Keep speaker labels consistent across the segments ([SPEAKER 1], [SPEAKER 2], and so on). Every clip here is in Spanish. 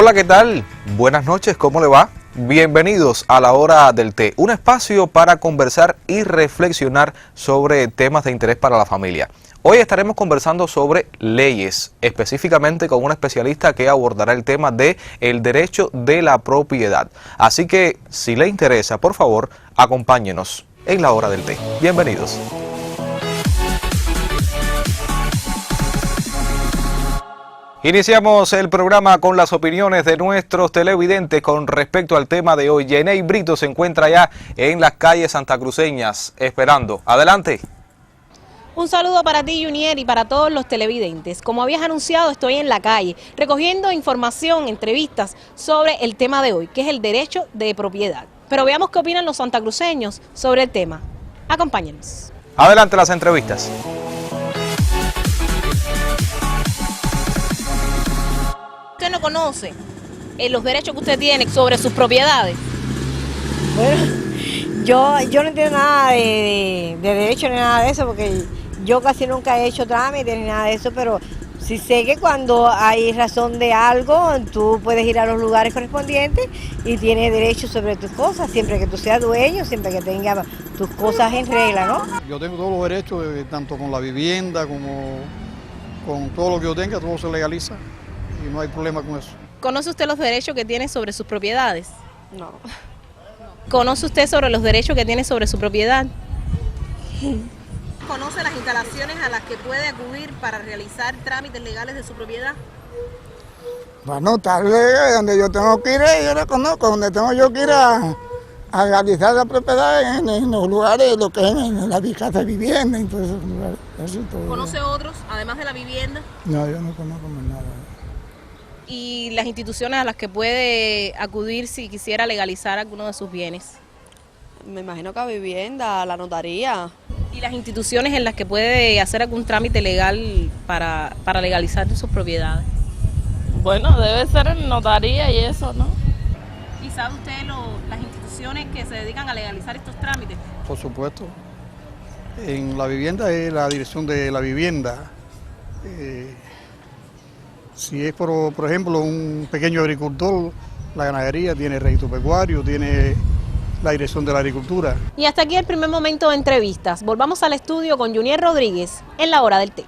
[SPEAKER 1] Hola, ¿qué tal? Buenas noches, ¿cómo le va? Bienvenidos a la hora del té, un espacio para conversar y reflexionar sobre temas de interés para la familia. Hoy estaremos conversando sobre leyes, específicamente con un especialista que abordará el tema de el derecho de la propiedad. Así que, si le interesa, por favor, acompáñenos en la hora del té. Bienvenidos. Iniciamos el programa con las opiniones de nuestros televidentes con respecto al tema de hoy. Yeney Brito se encuentra ya en las calles santacruceñas esperando. Adelante.
[SPEAKER 2] Un saludo para ti, Junier, y para todos los televidentes. Como habías anunciado, estoy en la calle recogiendo información, entrevistas sobre el tema de hoy, que es el derecho de propiedad. Pero veamos qué opinan los santacruceños sobre el tema. Acompáñenos.
[SPEAKER 1] Adelante las entrevistas.
[SPEAKER 2] ¿Usted no conoce los derechos que usted tiene sobre sus propiedades?
[SPEAKER 3] Bueno, yo no entiendo nada de derecho ni nada de eso, porque yo casi nunca he hecho trámites ni nada de eso, pero sí sé que cuando hay razón de algo, tú puedes ir a los lugares correspondientes y tienes derecho sobre tus cosas, siempre que tú seas dueño, siempre que tengas tus cosas en regla, ¿no?
[SPEAKER 4] Yo tengo todos los derechos, tanto con la vivienda como con todo lo que yo tenga, todo se legaliza y no hay problema con eso.
[SPEAKER 2] ¿Conoce usted los derechos que tiene sobre sus propiedades?
[SPEAKER 3] No.
[SPEAKER 2] ¿Conoce usted sobre los derechos que tiene sobre su propiedad? ¿Conoce las instalaciones a las que puede acudir para realizar trámites legales de su propiedad?
[SPEAKER 5] Bueno, tal vez donde yo tengo que ir, yo la conozco, donde tengo yo que ir a realizar la propiedad en los lugares, lo que es en la casa de vivienda, y todo eso, todo.
[SPEAKER 2] ¿Conoce otros, además de la vivienda?
[SPEAKER 5] No, yo no conozco más nada.
[SPEAKER 2] ¿Y las instituciones a las que puede acudir si quisiera legalizar alguno de sus bienes?
[SPEAKER 6] Me imagino que a vivienda, a la notaría.
[SPEAKER 2] ¿Y las instituciones en las que puede hacer algún trámite legal para legalizar sus propiedades?
[SPEAKER 6] Bueno, debe ser en notaría y eso, ¿no?
[SPEAKER 2] ¿Y sabe usted las instituciones que se dedican a legalizar estos trámites?
[SPEAKER 4] Por supuesto. En la vivienda es la dirección de la vivienda. Si es, por ejemplo, un pequeño agricultor, la ganadería tiene registro pecuario, tiene la dirección de la agricultura.
[SPEAKER 2] Y hasta aquí el primer momento de entrevistas. Volvamos al estudio con Junier Rodríguez en la hora del té.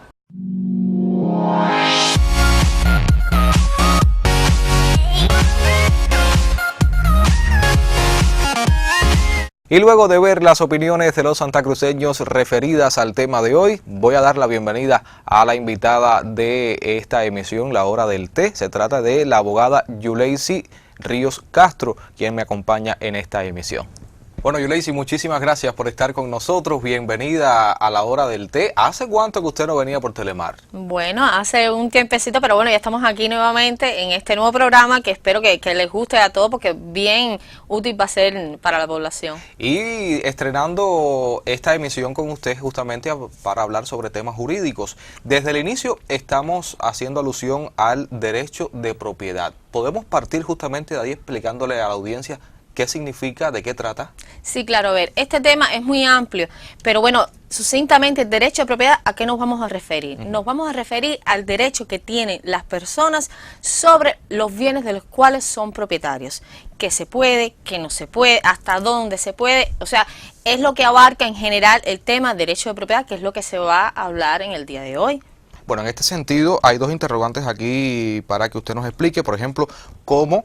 [SPEAKER 1] Y luego de ver las opiniones de los santacruceños referidas al tema de hoy, voy a dar la bienvenida a la invitada de esta emisión, La Hora del Té. Se trata de la abogada Yuleisi Ríos Castro, quien me acompaña en esta emisión. Bueno, Yuleisi, muchísimas gracias por estar con nosotros. Bienvenida a La Hora del Té. ¿Hace cuánto que usted no venía por Telemar?
[SPEAKER 7] Bueno, hace un tiempecito, pero bueno, ya estamos aquí nuevamente en este nuevo programa que espero que les guste a todos porque bien útil va a ser para la población.
[SPEAKER 1] Y estrenando esta emisión con usted justamente para hablar sobre temas jurídicos. Desde el inicio estamos haciendo alusión al derecho de propiedad. ¿Podemos partir justamente de ahí explicándole a la audiencia qué significa, de qué trata?
[SPEAKER 7] Sí, claro, a ver, este tema es muy amplio, pero bueno, sucintamente el derecho de propiedad, ¿a qué nos vamos a referir? Nos vamos a referir al derecho que tienen las personas sobre los bienes de los cuales son propietarios. ¿Qué se puede, qué no se puede, hasta dónde se puede? O sea, es lo que abarca en general el tema derecho de propiedad, que es lo que se va a hablar en el día de hoy.
[SPEAKER 1] Bueno, en este sentido hay dos interrogantes aquí para que usted nos explique, por ejemplo, cómo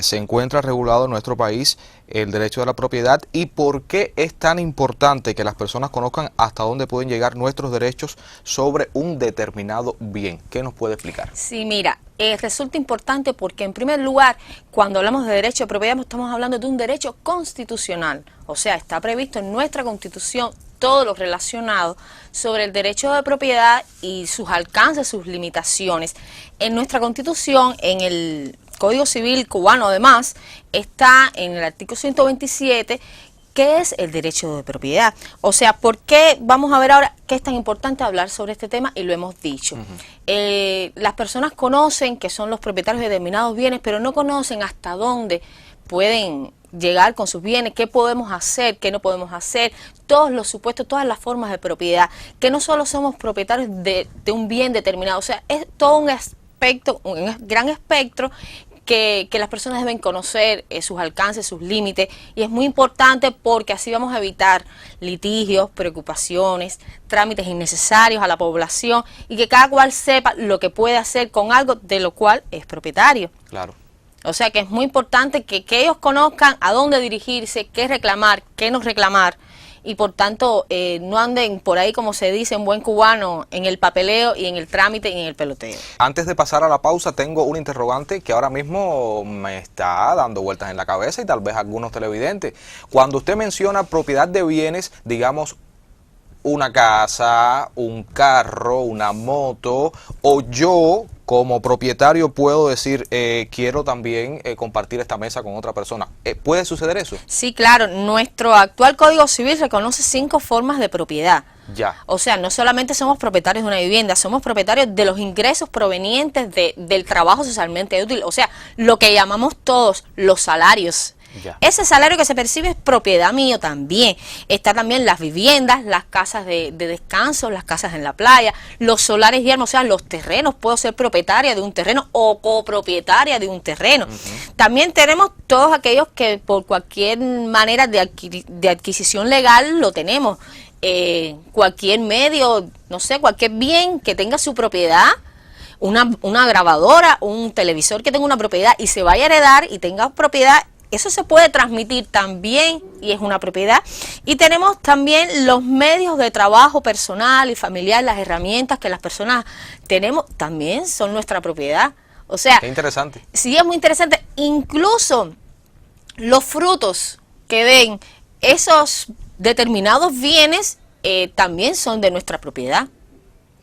[SPEAKER 1] se encuentra regulado en nuestro país el derecho de la propiedad y por qué es tan importante que las personas conozcan hasta dónde pueden llegar nuestros derechos sobre un determinado bien. ¿Qué nos puede explicar?
[SPEAKER 7] Sí, mira, resulta importante porque en primer lugar, cuando hablamos de derecho de propiedad, estamos hablando de un derecho constitucional, o sea, está previsto en nuestra Constitución todo lo relacionado sobre el derecho de propiedad y sus alcances, sus limitaciones. En nuestra Constitución, en el Código Civil cubano además, está en el artículo 127, que es el derecho de propiedad. O sea, ¿por qué? Vamos a ver ahora qué es tan importante hablar sobre este tema y lo hemos dicho. Las personas conocen que son los propietarios de determinados bienes, pero no conocen hasta dónde pueden llegar con sus bienes, qué podemos hacer, qué no podemos hacer, todos los supuestos, todas las formas de propiedad, que no solo somos propietarios de un bien determinado, o sea, es todo un aspecto, un gran espectro que las personas deben conocer sus alcances, sus límites, y es muy importante porque así vamos a evitar litigios, preocupaciones, trámites innecesarios a la población y que cada cual sepa lo que puede hacer con algo de lo cual es propietario.
[SPEAKER 1] Claro.
[SPEAKER 7] O sea que es muy importante que ellos conozcan a dónde dirigirse, qué reclamar, qué no reclamar, y por tanto no anden por ahí, como se dice en buen cubano, en el papeleo y en el trámite y en el peloteo.
[SPEAKER 1] Antes de pasar a la pausa, tengo un interrogante que ahora mismo me está dando vueltas en la cabeza y tal vez algunos televidentes. Cuando usted menciona propiedad de bienes, digamos, una casa, un carro, una moto, o yo como propietario puedo decir, quiero también compartir esta mesa con otra persona. ¿Puede suceder eso?
[SPEAKER 7] Sí, claro. Nuestro actual Código Civil reconoce 5 formas de propiedad.
[SPEAKER 1] Ya.
[SPEAKER 7] O sea, no solamente somos propietarios de una vivienda, somos propietarios de los ingresos provenientes del trabajo socialmente útil. O sea, lo que llamamos todos los salarios.
[SPEAKER 1] Ya.
[SPEAKER 7] Ese salario que se percibe es propiedad mío también. Está también las viviendas, las casas de descanso, las casas en la playa, los solares y armas, o sea, los terrenos. Puedo ser propietaria de un terreno o copropietaria de un terreno. También tenemos todos aquellos que por cualquier manera de adquisición legal lo tenemos. Cualquier medio, no sé, cualquier bien que tenga su propiedad, una grabadora, un televisor que tenga una propiedad y se vaya a heredar y tenga propiedad. Eso se puede transmitir también y es una propiedad. Y tenemos también los medios de trabajo personal y familiar, las herramientas que las personas tenemos, también son nuestra propiedad. O sea,
[SPEAKER 1] qué interesante.
[SPEAKER 7] Sí, es muy interesante. Incluso los frutos que den esos determinados bienes también son de nuestra propiedad.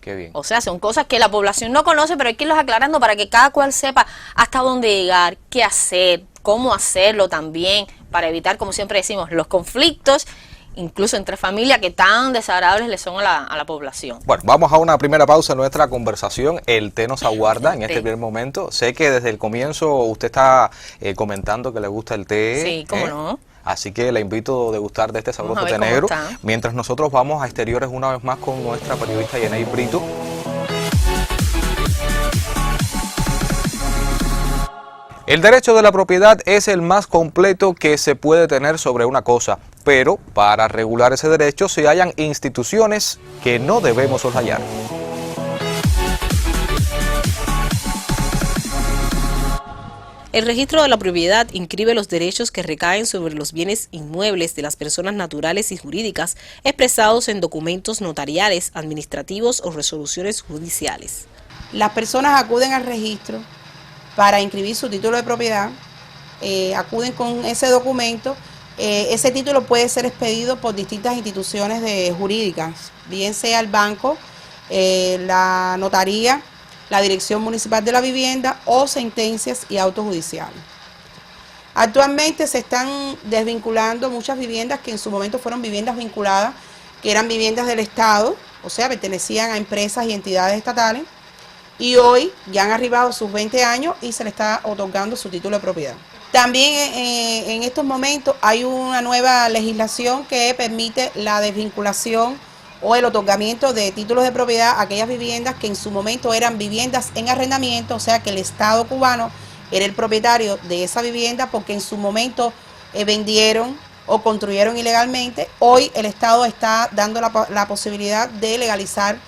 [SPEAKER 1] Qué bien.
[SPEAKER 7] O sea, son cosas que la población no conoce, pero hay que irlos aclarando para que cada cual sepa hasta dónde llegar, qué hacer, cómo hacerlo también, para evitar, como siempre decimos, los conflictos, incluso entre familias, que tan desagradables le son a la población.
[SPEAKER 1] Bueno, vamos a una primera pausa en nuestra conversación. El té nos aguarda en este primer momento. Sé que desde el comienzo usted está comentando que le gusta el té.
[SPEAKER 7] Sí, cómo no.
[SPEAKER 1] Así que le invito a degustar de este sabroso té
[SPEAKER 7] cómo
[SPEAKER 1] negro.
[SPEAKER 7] está.
[SPEAKER 1] Mientras nosotros vamos a exteriores una vez más con nuestra periodista Yenei Brito. El derecho de la propiedad es el más completo que se puede tener sobre una cosa, pero para regular ese derecho se hallan instituciones que no debemos soslayar.
[SPEAKER 2] El registro de la propiedad inscribe los derechos que recaen sobre los bienes inmuebles de las personas naturales y jurídicas expresados en documentos notariales, administrativos o resoluciones judiciales.
[SPEAKER 8] Las personas acuden al registro para inscribir su título de propiedad, acuden con ese documento. Ese título puede ser expedido por distintas instituciones jurídicas, bien sea el banco, la notaría, la Dirección Municipal de la Vivienda o sentencias y autos judiciales. Actualmente se están desvinculando muchas viviendas que en su momento fueron viviendas vinculadas, que eran viviendas del Estado, o sea, pertenecían a empresas y entidades estatales, y hoy ya han arribado sus 20 años y se le está otorgando su título de propiedad. También en estos momentos hay una nueva legislación que permite la desvinculación o el otorgamiento de títulos de propiedad a aquellas viviendas que en su momento eran viviendas en arrendamiento, o sea que el Estado cubano era el propietario de esa vivienda porque en su momento vendieron o construyeron ilegalmente. Hoy el Estado está dando la posibilidad de legalizar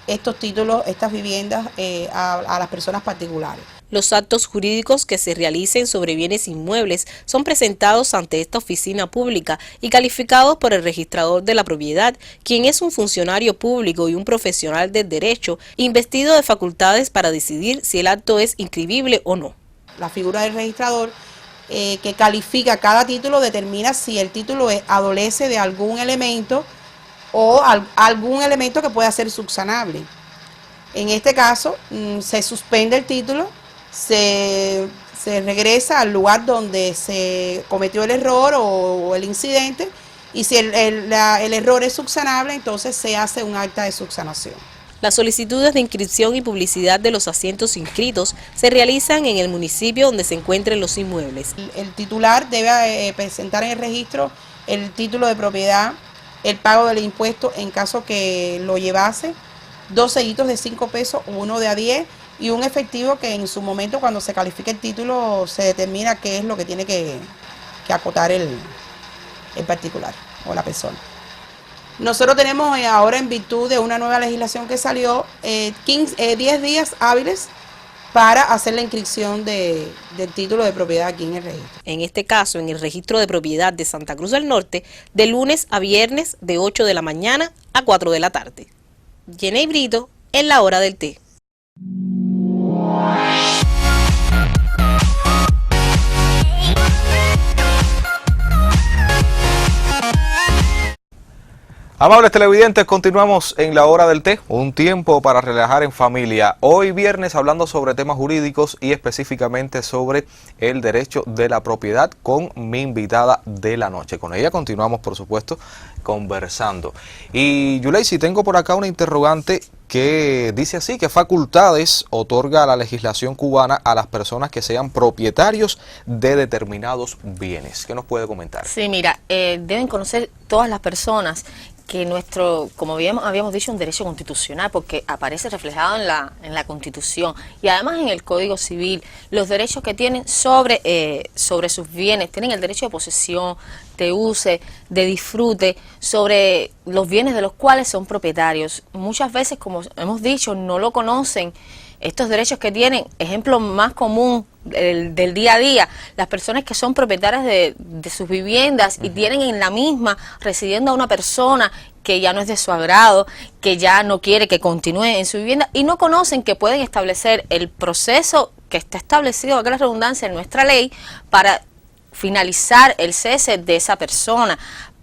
[SPEAKER 8] estos títulos, estas viviendas a las personas particulares.
[SPEAKER 2] Los actos jurídicos que se realicen sobre bienes inmuebles son presentados ante esta oficina pública y calificados por el registrador de la propiedad, quien es un funcionario público y un profesional del derecho, investido de facultades para decidir si el acto es inscribible o no.
[SPEAKER 8] La figura del registrador que califica cada título determina si el título adolece de algún elemento o algún elemento que pueda ser subsanable. En este caso, se suspende el título, se regresa al lugar donde se cometió el error o el incidente, y si el error es subsanable, entonces se hace un acta de subsanación.
[SPEAKER 2] Las solicitudes de inscripción y publicidad de los asientos inscritos se realizan en el municipio donde se encuentren los inmuebles.
[SPEAKER 8] El titular debe presentar en el registro el título de propiedad, el pago del impuesto en caso que lo llevase, 2 sellitos de 5 pesos, uno de a 10 y un efectivo que en su momento, cuando se califique el título, se determina qué es lo que tiene que acotar el particular o la persona. Nosotros tenemos ahora, en virtud de una nueva legislación que salió, 10 días hábiles para hacer la inscripción del título de propiedad aquí en el registro.
[SPEAKER 2] En este caso, en el registro de propiedad de Santa Cruz del Norte, de lunes a viernes de 8 de la mañana a 4 de la tarde. Jenny Brito, en la hora del té.
[SPEAKER 1] Amables televidentes, continuamos en la hora del té, un tiempo para relajar en familia. Hoy viernes hablando sobre temas jurídicos y específicamente sobre el derecho de la propiedad con mi invitada de la noche. Con ella continuamos, por supuesto, conversando. Y Yuleisi, tengo por acá una interrogante que dice así: ¿qué facultades otorga la legislación cubana a las personas que sean propietarios de determinados bienes? ¿Qué nos puede comentar?
[SPEAKER 7] Sí, mira, deben conocer todas las personas que como habíamos dicho, un derecho constitucional, porque aparece reflejado en la Constitución y además en el Código Civil, los derechos que tienen sobre sus bienes. Tienen el derecho de posesión, de use, de disfrute sobre los bienes de los cuales son propietarios. Muchas veces, como hemos dicho, no lo conocen estos derechos que tienen. Ejemplo más común del día a día, las personas que son propietarias de sus viviendas y tienen en la misma residiendo a una persona que ya no es de su agrado, que ya no quiere que continúe en su vivienda y no conocen que pueden establecer el proceso que está establecido, acá la redundancia, en nuestra ley, para finalizar el cese de esa persona,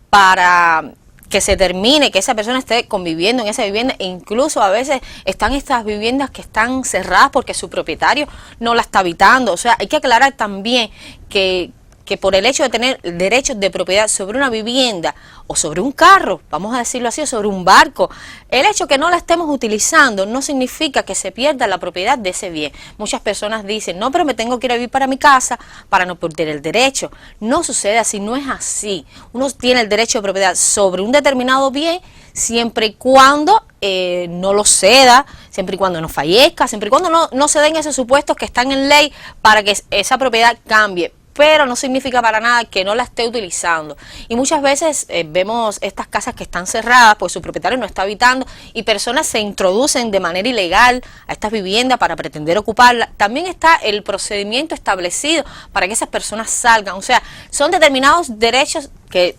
[SPEAKER 7] para que se termine, que esa persona esté conviviendo en esa vivienda. E incluso a veces están estas viviendas que están cerradas porque su propietario no la está habitando. O sea, hay que aclarar también que por el hecho de tener derechos de propiedad sobre una vivienda o sobre un carro, vamos a decirlo así, o sobre un barco, el hecho que no la estemos utilizando no significa que se pierda la propiedad de ese bien. Muchas personas dicen, no, pero me tengo que ir a vivir para mi casa para no perder el derecho. No sucede así, no es así. Uno tiene el derecho de propiedad sobre un determinado bien siempre y cuando no lo ceda, siempre y cuando no fallezca, siempre y cuando no se den esos supuestos que están en ley para que esa propiedad cambie. Pero no significa para nada que no la esté utilizando. Y muchas veces vemos estas casas que están cerradas, pues su propietario no está habitando y personas se introducen de manera ilegal a estas viviendas para pretender ocuparlas. También está el procedimiento establecido para que esas personas salgan. O sea, son determinados derechos que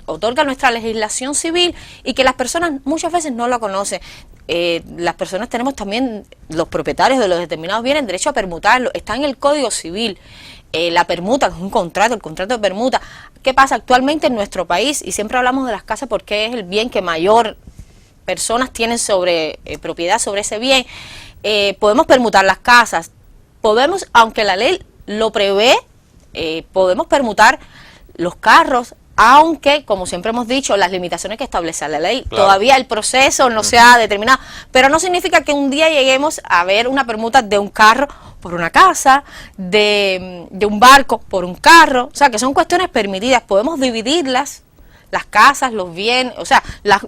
[SPEAKER 7] otorga nuestra legislación civil y que las personas muchas veces no la conocen. Las personas tenemos también, los propietarios de los determinados bienes, derecho a permutarlo. Está en el Código Civil. La permuta, que es un contrato, el contrato de permuta. ¿Qué pasa actualmente en nuestro país? Y siempre hablamos de las casas porque es el bien que mayor personas tienen sobre propiedad sobre ese bien. Podemos permutar las casas, podemos, aunque la ley lo prevé, podemos permutar los carros, aunque, como siempre hemos dicho, las limitaciones que establece la ley, claro, todavía el proceso no se ha determinado, pero no significa que un día lleguemos a ver una permuta de un carro por una casa, de un barco por un carro, o sea, que son cuestiones permitidas. Podemos dividirlas, las casas, los bienes, o sea,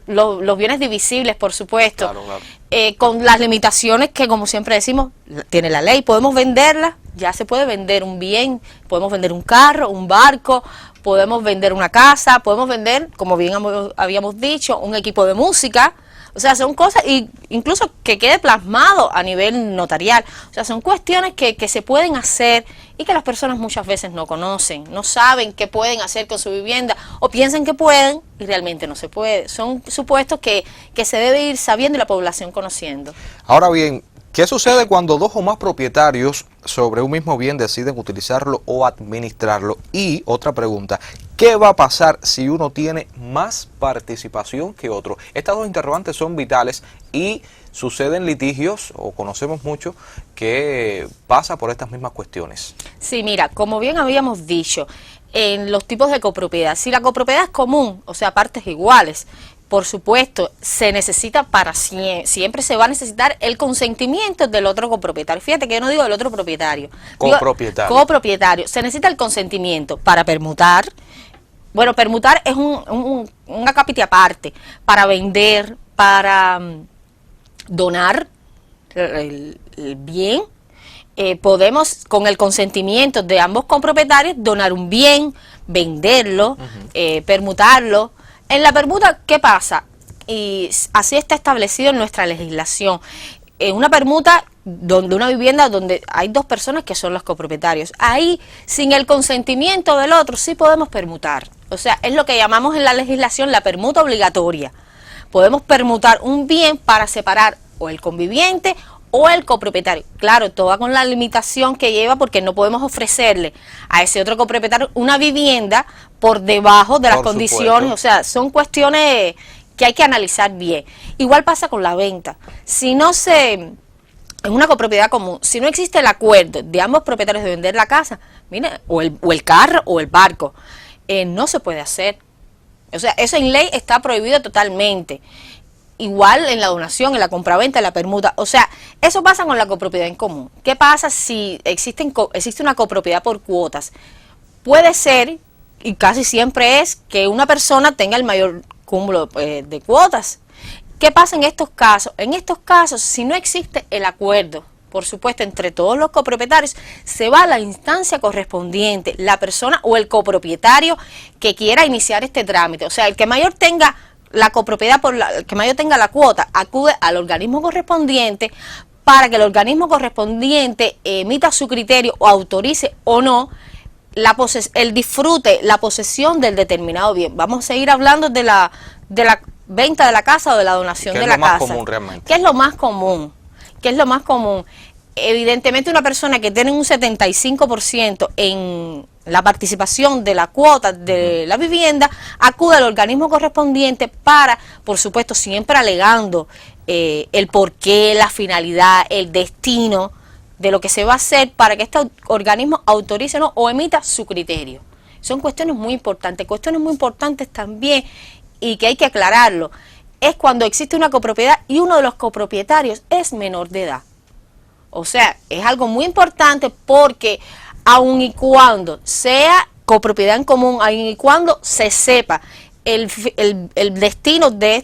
[SPEAKER 7] los bienes divisibles, por supuesto, claro, claro. Con las limitaciones que, como siempre decimos, tiene la ley. Podemos venderlas, ya se puede vender un bien, podemos vender un carro, un barco, podemos vender una casa, podemos vender, como bien habíamos dicho, un equipo de música. O sea, son cosas, incluso que quede plasmado a nivel notarial. O sea, son cuestiones que se pueden hacer y que las personas muchas veces no conocen, no saben qué pueden hacer con su vivienda o piensan que pueden y realmente no se puede. Son supuestos que se debe ir sabiendo y la población conociendo. Ahora bien,
[SPEAKER 1] ¿qué sucede cuando dos o más propietarios sobre un mismo bien deciden utilizarlo o administrarlo? Y otra pregunta, ¿qué va a pasar si uno tiene más participación que otro? Estas dos interrogantes son vitales y suceden litigios, o conocemos mucho, que pasa por estas mismas cuestiones.
[SPEAKER 7] Sí, mira, como bien habíamos dicho, en los tipos de copropiedad, si la copropiedad es común, o sea, partes iguales, por supuesto, se necesita siempre se va a necesitar el consentimiento del otro copropietario. Fíjate que yo no digo del otro propietario.
[SPEAKER 1] Copropietario.
[SPEAKER 7] Digo, copropietario. Se necesita el consentimiento para permutar. Bueno, permutar es una capite aparte. Para vender, para donar. el bien, podemos, con el consentimiento de ambos copropietarios, donar un bien, venderlo, permutarlo. En la permuta, ¿qué pasa? Y así está establecido en nuestra legislación. En una permuta, donde una vivienda donde hay dos personas que son los copropietarios, ahí, sin el consentimiento del otro, sí podemos permutar. O sea, es lo que llamamos en la legislación la permuta obligatoria. Podemos permutar un bien para separar o el conviviente o el copropietario. Claro, todo con la limitación que lleva, porque no podemos ofrecerle a ese otro copropietario una vivienda por debajo de las condiciones. O sea, son cuestiones que hay que analizar bien. Igual pasa con la venta. Si no se, en una copropiedad común, si no existe el acuerdo de ambos propietarios de vender la casa, mire, o el carro o el barco, no se puede hacer. O sea, eso en ley está prohibido totalmente. Igual en la donación, en la compraventa, en la permuta. O sea, eso pasa con la copropiedad en común. ¿Qué pasa si existe una copropiedad por cuotas? Puede ser, y casi siempre es, que una persona tenga el mayor cúmulo de cuotas. ¿Qué pasa en estos casos? En estos casos, si no existe el acuerdo, por supuesto, entre todos los copropietarios, se va a la instancia correspondiente, la persona o el copropietario que quiera iniciar este trámite. O sea, el que mayor tenga la copropiedad, el que mayor tenga la cuota, acude al organismo correspondiente para que el organismo correspondiente emita su criterio o autorice o no el disfrute, la posesión del determinado bien. Vamos a seguir hablando de la venta de la casa o de la donación de la casa. ¿Qué es lo más común realmente? ¿Qué es lo más común? ¿Qué es lo más común? Evidentemente una persona que tiene un 75% en la participación de la cuota de la vivienda, acude al organismo correspondiente para, por supuesto, siempre alegando el porqué, la finalidad, el destino de lo que se va a hacer para que este organismo autorice o emita su criterio. Son cuestiones muy importantes también, y que hay que aclararlo, es cuando existe una copropiedad y uno de los copropietarios es menor de edad. O sea, es algo muy importante porque aun y cuando sea copropiedad en común, aun y cuando se sepa el destino de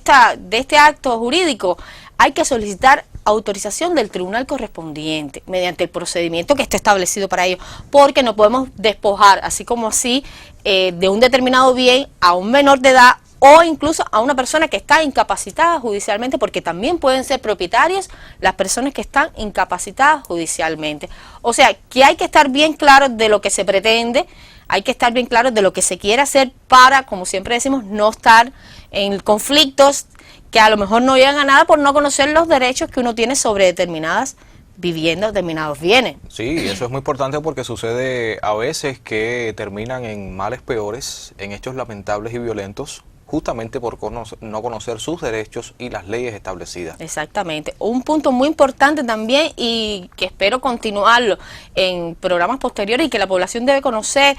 [SPEAKER 7] este acto jurídico, hay que solicitar autorización del tribunal correspondiente mediante el procedimiento que esté establecido para ello, porque no podemos despojar así como así de un determinado bien a un menor de edad o incluso a una persona que está incapacitada judicialmente, porque también pueden ser propietarios las personas que están incapacitadas judicialmente. O sea, que hay que estar bien claros de lo que se pretende, hay que estar bien claros de lo que se quiere hacer para, como siempre decimos, no estar en conflictos que a lo mejor no llegan a nada por no conocer los derechos que uno tiene sobre determinadas viviendas, determinados bienes.
[SPEAKER 1] Sí, eso es muy importante porque sucede a veces que terminan en males peores, en hechos lamentables y violentos, justamente por no conocer sus derechos y las leyes establecidas. Exactamente. Un punto muy importante también, y que espero continuarlo en programas posteriores y que la población debe conocer,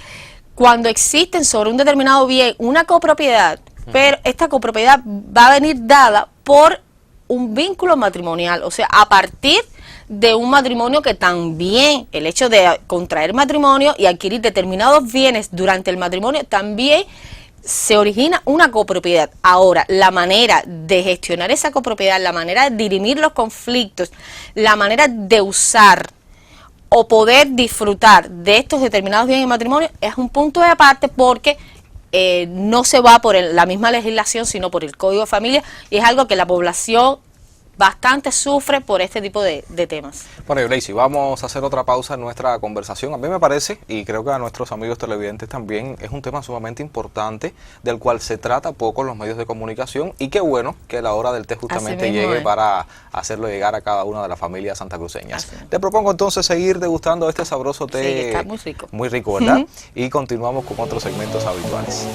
[SPEAKER 1] cuando existen sobre un determinado bien una copropiedad, pero esta copropiedad va a venir dada por un vínculo matrimonial, o sea, a partir de un matrimonio, que también el hecho de contraer matrimonio y adquirir determinados bienes durante el matrimonio también se origina una copropiedad. Ahora, la manera de gestionar esa copropiedad, la manera de dirimir los conflictos, la manera de usar o poder disfrutar de estos determinados bienes en matrimonio es un punto de aparte, porque no se va por la misma legislación, sino por el Código de Familia, y es algo que la población bastante sufre por este tipo de temas. Bueno, Yuleisi, vamos a hacer otra pausa en nuestra conversación. A mí me parece, y creo que a nuestros amigos televidentes también, es un tema sumamente importante, del cual se trata poco en los medios de comunicación, y qué bueno que la hora del té justamente llegue para hacerlo llegar a cada una de las familias santacruceñas. Te propongo entonces seguir degustando este sabroso té. Sí, está muy rico. Muy rico, ¿verdad? Y continuamos con otros segmentos habituales.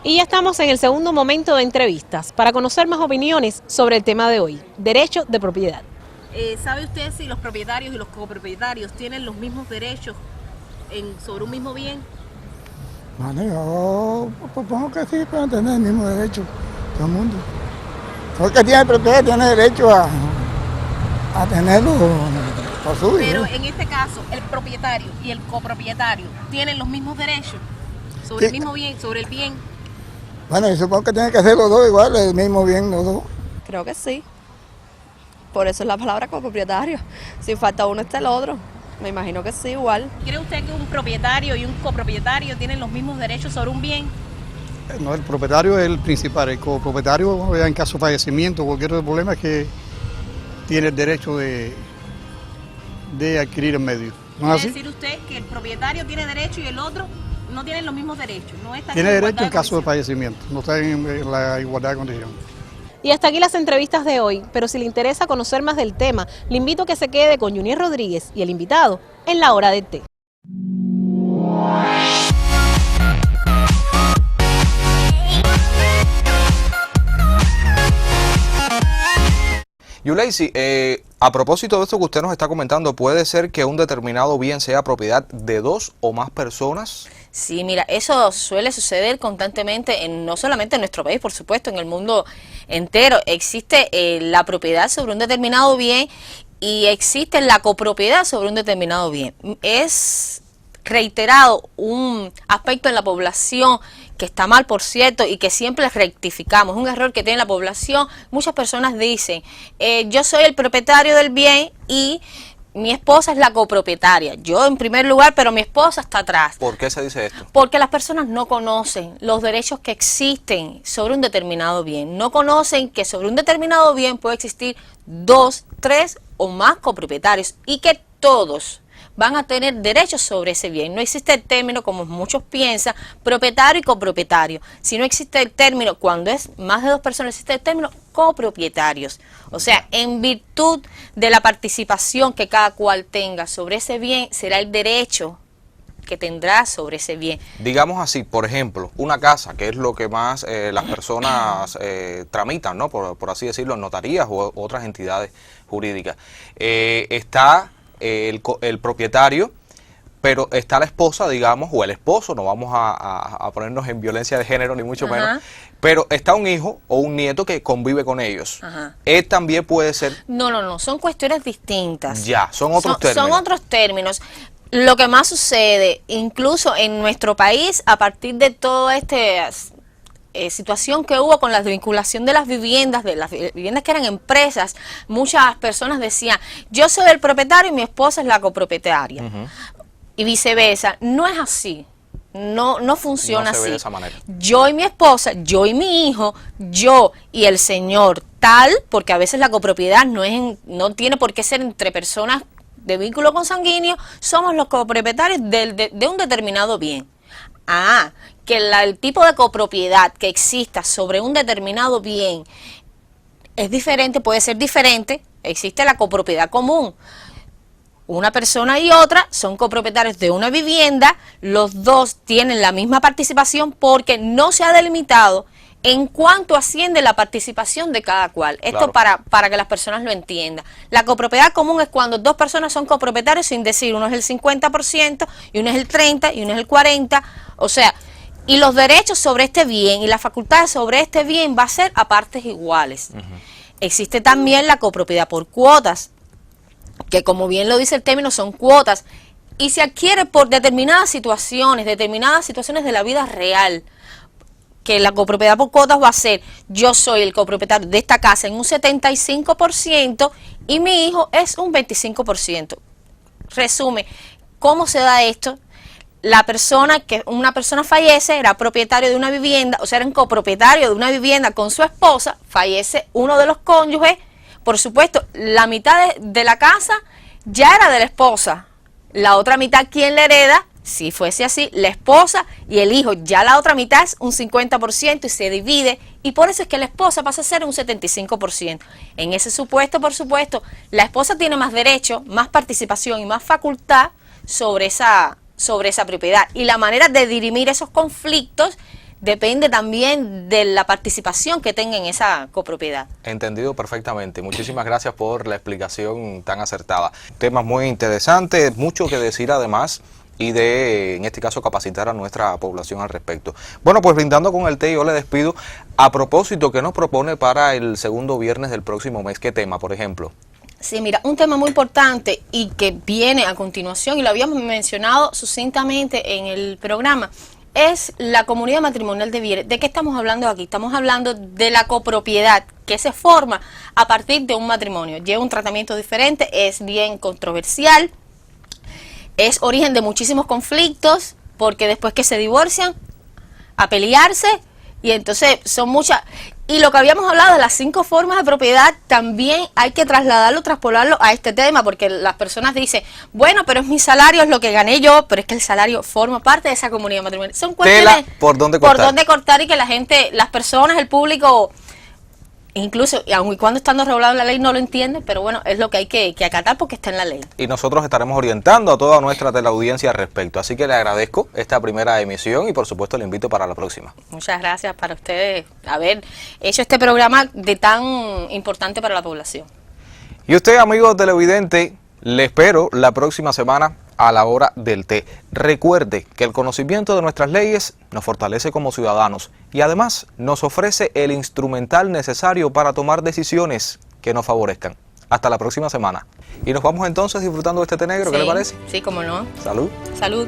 [SPEAKER 2] Y ya estamos en el segundo momento de entrevistas para conocer más opiniones sobre el tema de hoy, derecho de propiedad. ¿Sabe usted si los propietarios y los copropietarios tienen los mismos derechos sobre un mismo bien?
[SPEAKER 5] Bueno, yo propongo que sí, pueden tener el mismo derecho, todo el mundo. Todo el que tiene propiedad tiene derecho a tenerlo por suyo.
[SPEAKER 2] Pero en este caso, el propietario y el copropietario tienen los mismos derechos sobre el mismo bien, sobre el bien.
[SPEAKER 5] Bueno, yo supongo que tienen que ser los dos igual, el mismo bien los dos.
[SPEAKER 9] Creo que sí. Por eso es la palabra copropietario. Si falta uno está el otro. Me imagino que sí, igual.
[SPEAKER 2] ¿Cree usted que un propietario y un copropietario tienen los mismos derechos sobre un bien?
[SPEAKER 4] No, el propietario es el principal, el copropietario en caso de fallecimiento o cualquier otro problema es que tiene el derecho de adquirir el medio. ¿No es
[SPEAKER 2] ¿Quiere
[SPEAKER 4] así?
[SPEAKER 2] decir usted que el propietario tiene derecho y el otro no tienen los mismos derechos? No están
[SPEAKER 4] Tiene
[SPEAKER 2] en
[SPEAKER 4] derecho
[SPEAKER 2] igualdad
[SPEAKER 4] en caso de
[SPEAKER 2] condiciones.
[SPEAKER 4] fallecimiento, no está en la igualdad de condiciones.
[SPEAKER 2] Y hasta aquí las entrevistas de hoy, pero si le interesa conocer más del tema, le invito a que se quede con Junier Rodríguez y el invitado en la hora del té.
[SPEAKER 1] Yuleisi, a propósito de esto que usted nos está comentando, ¿puede ser que un determinado bien sea propiedad de dos o más personas?
[SPEAKER 7] Sí, mira, eso suele suceder constantemente, no solamente en nuestro país, por supuesto, en el mundo entero. Existe la propiedad sobre un determinado bien y existe la copropiedad sobre un determinado bien. Es reiterado un aspecto en la población que está mal, por cierto, y que siempre rectificamos. Es un error que tiene la población. Muchas personas dicen, yo soy el propietario del bien y mi esposa es la copropietaria. Yo en primer lugar, pero mi esposa está atrás.
[SPEAKER 1] ¿Por qué se dice esto?
[SPEAKER 7] Porque las personas no conocen los derechos que existen sobre un determinado bien. No conocen que sobre un determinado bien puede existir 2, 3 o más copropietarios y que todos van a tener derechos sobre ese bien. No existe el término, como muchos piensan, propietario y copropietario. Si no existe el término, cuando es más de dos personas, existe el término copropietarios. O sea, en virtud de la participación que cada cual tenga sobre ese bien, será el derecho que tendrá sobre ese bien.
[SPEAKER 1] Digamos así, por ejemplo, una casa, que es lo que más las personas tramitan, ¿no? Por así decirlo, en notarías u otras entidades jurídicas. Está el propietario, pero está la esposa, digamos, o el esposo, no vamos a ponernos en violencia de género ni mucho menos, pero está un hijo o un nieto que convive con ellos. Él también puede ser...
[SPEAKER 7] No, son cuestiones distintas.
[SPEAKER 1] Ya, son otros términos.
[SPEAKER 7] Son otros términos. Lo que más sucede, incluso en nuestro país, a partir de toda esta situación que hubo con la desvinculación de las viviendas que eran empresas, muchas personas decían, yo soy el propietario y mi esposa es la copropietaria. Y viceversa. No es así. No funciona así.
[SPEAKER 1] De esa manera.
[SPEAKER 7] Yo y mi esposa, yo y mi hijo, yo y el señor tal, porque a veces la copropiedad no tiene por qué ser entre personas de vínculo consanguíneo, somos los copropietarios de un determinado bien. Que el tipo de copropiedad que exista sobre un determinado bien es diferente, puede ser diferente. Existe la copropiedad común. Una persona y otra son copropietarios de una vivienda, los dos tienen la misma participación porque no se ha delimitado en cuánto asciende la participación de cada cual. Esto para que las personas lo entiendan. La copropiedad común es cuando dos personas son copropietarios sin decir, uno es el 50% y uno es el 30% y uno es el 40%, o sea, y los derechos sobre este bien y las facultades sobre este bien va a ser a partes iguales. Existe también la copropiedad por cuotas, que como bien lo dice el término son cuotas y se adquiere por determinadas situaciones de la vida real, que la copropiedad por cuotas va a ser, yo soy el copropietario de esta casa en un 75% y mi hijo es un 25%. Resume, ¿cómo se da esto? Una persona fallece, era propietario de una vivienda, o sea, era un copropietario de una vivienda con su esposa, fallece uno de los cónyuges, por supuesto, la mitad de la casa ya era de la esposa, la otra mitad, ¿quién le hereda? Si fuese así, la esposa y el hijo, ya la otra mitad es un 50% y se divide, y por eso es que la esposa pasa a ser un 75%. En ese supuesto, por supuesto, la esposa tiene más derecho, más participación y más facultad sobre esa propiedad. Y la manera de dirimir esos conflictos depende también de la participación que tenga en esa copropiedad.
[SPEAKER 1] Entendido perfectamente. Muchísimas gracias por la explicación tan acertada. Temas muy interesantes, mucho que decir además y en este caso, capacitar a nuestra población al respecto. Bueno, pues brindando con el té, yo le despido. A propósito, ¿qué nos propone para el segundo viernes del próximo mes? ¿Qué tema, por ejemplo?
[SPEAKER 7] Sí, mira, un tema muy importante y que viene a continuación, y lo habíamos mencionado sucintamente en el programa, es la comunidad matrimonial de bienes. ¿De qué estamos hablando aquí? Estamos hablando de la copropiedad que se forma a partir de un matrimonio. Lleva un tratamiento diferente, es bien controversial, es origen de muchísimos conflictos, porque después que se divorcian, a pelearse, y entonces son muchas. Y lo que habíamos hablado de las 5 formas de propiedad, también hay que trasladarlo, traspolarlo a este tema, porque las personas dicen, bueno, pero es mi salario, es lo que gané yo, pero es que el salario forma parte de esa comunidad matrimonial. Son cuestiones
[SPEAKER 1] por dónde cortar
[SPEAKER 7] y que la gente, las personas, el público, incluso, aun y cuando estando regulado en la ley, no lo entiende, pero bueno, es lo que hay que acatar porque está en la ley.
[SPEAKER 1] Y nosotros estaremos orientando a toda nuestra teleaudiencia al respecto. Así que le agradezco esta primera emisión y por supuesto le invito para la próxima.
[SPEAKER 7] Muchas gracias para ustedes haber hecho este programa de tan importante para la población.
[SPEAKER 1] Y usted, amigo televidente, le espero la próxima semana a la hora del té. Recuerde que el conocimiento de nuestras leyes nos fortalece como ciudadanos y además nos ofrece el instrumental necesario para tomar decisiones que nos favorezcan. Hasta la próxima semana. Y nos vamos entonces disfrutando de este té negro, ¿qué le parece?
[SPEAKER 7] Sí, cómo no.
[SPEAKER 1] Salud.
[SPEAKER 7] Salud.